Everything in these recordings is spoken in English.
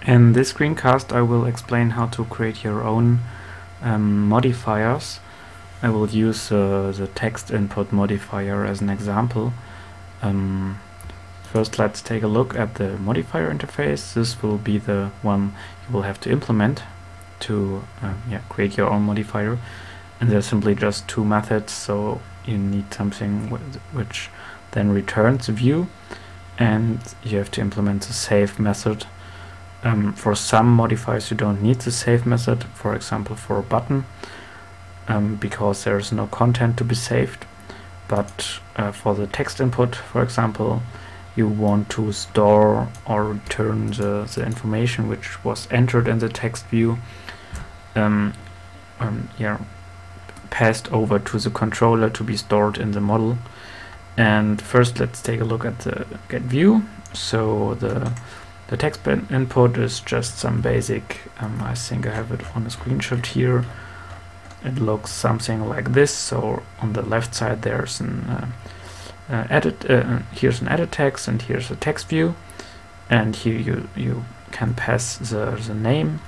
In this screencast I will explain how to create your own modifiers. I will use the text input modifier as an example. First let's take a look at the modifier interface. This will be the one you will have to implement to create your own modifier, and there's simply just two methods, so you need something which then returns a view, and you have to implement the save method. For some modifiers you don't need the save method, for example for a button, because there is no content to be saved. But for the text input, for example, you want to store or return the information which was entered in the text view, passed over to the controller to be stored in the model. And first let's take a look at the get view. So the text input is just some basic, I think I have it on a screenshot here. It looks something like this. So on the left side there's an here's an edit text, and here's a text view, and here you can pass the name.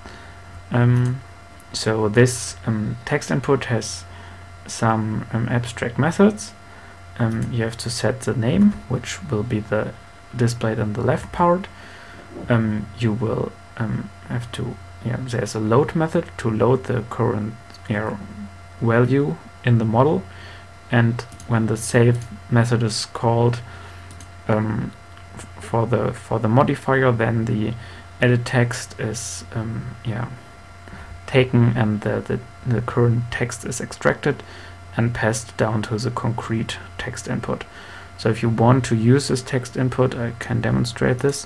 So this text input has some abstract methods. You have to set the name, which will be displayed on the left part. You will have to, there's a load method to load the current value in the model, and when the save method is called for the modifier, then the edit text is taken, and the current text is extracted and passed down to the concrete text input. So if you want to use this text input, I can demonstrate this.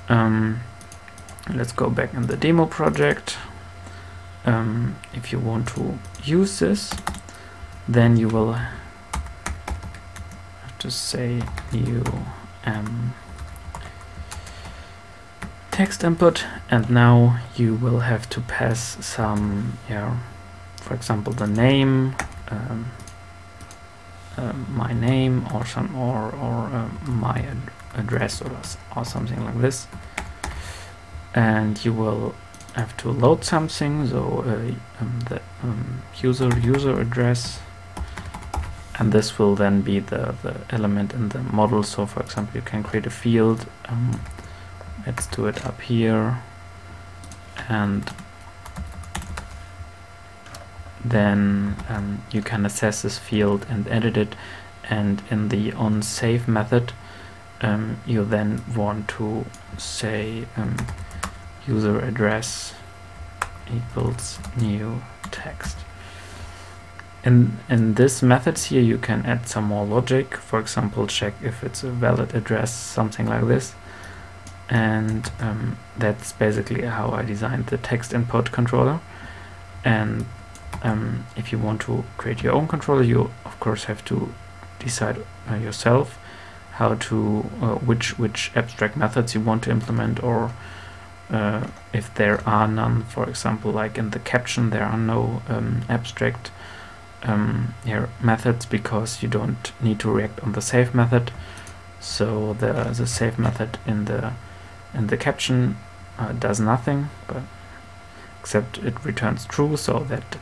Let's go back in the demo project. If you want to use this, then you will have to say new text input, and now you will have to pass some, for example, the name, my name, or my address, or something like this. And you will have to load something, so the user address, and this will then be the element in the model. So for example, you can create a field. Let's do it up here, and then you can access this field and edit it. And in the onSave method, you then want to say user address equals new text. In this methods here, you can add some more logic. For example, check if it's a valid address, something like this. And that's basically how I designed the text input controller. And if you want to create your own controller, you of course have to decide yourself how to which abstract methods you want to implement, or if there are none. For example, like in the caption, there are no abstract methods, because you don't need to react on the save method. So the save method in the caption does nothing, but except it returns true. So that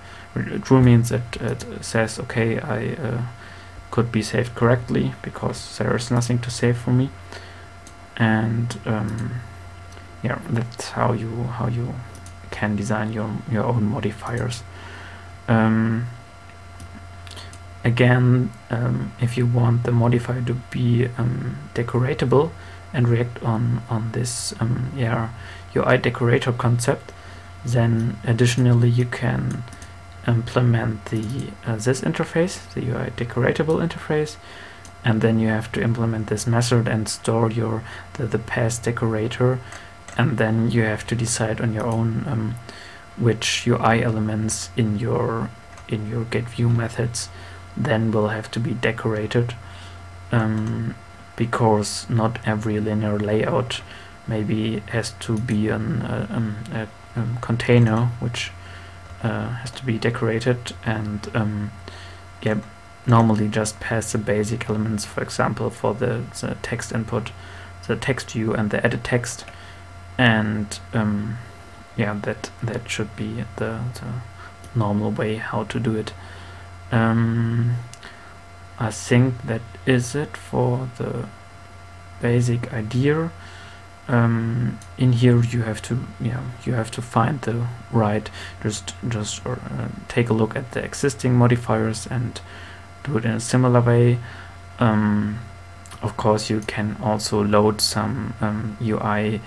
true means that it says, okay, I could be saved correctly, because there is nothing to save for me. And that's how you can design your own modifiers. Again, if you want the modifier to be decoratable and react on this UI decorator concept, then additionally you can implement this interface, the UI decoratable interface, and then you have to implement this method and store the past decorator, and then you have to decide on your own which UI elements in your getView methods then will have to be decorated, because not every linear layout maybe has to be a container which has to be decorated, and normally just pass the basic elements. For example, for the text input, the text view and the edit text, and yeah, that should be the normal way how to do it. I think that is it for the basic idea. In here you have to find the right, just take a look at the existing modifiers and do it in a similar way. Of course you can also load some UI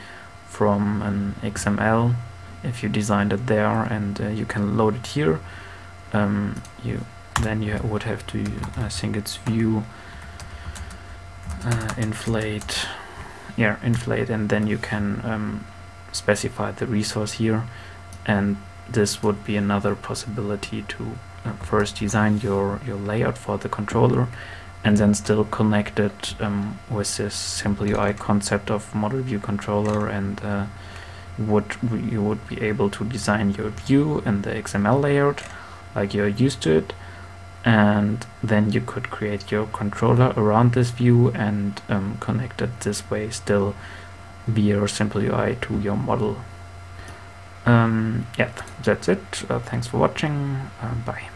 from an XML if you designed it there, and you can load it here. Then you would have to, I think it's view inflate, and then you can specify the resource here, and this would be another possibility to first design your layout for the controller, and then still connect it with this SimpleUI concept of model view controller, and you would be able to design your view and the XML layout like you're used to it, and then you could create your controller around this view and connect it this way still via SimpleUI to your model. Yeah, that's it. Thanks for watching. Bye.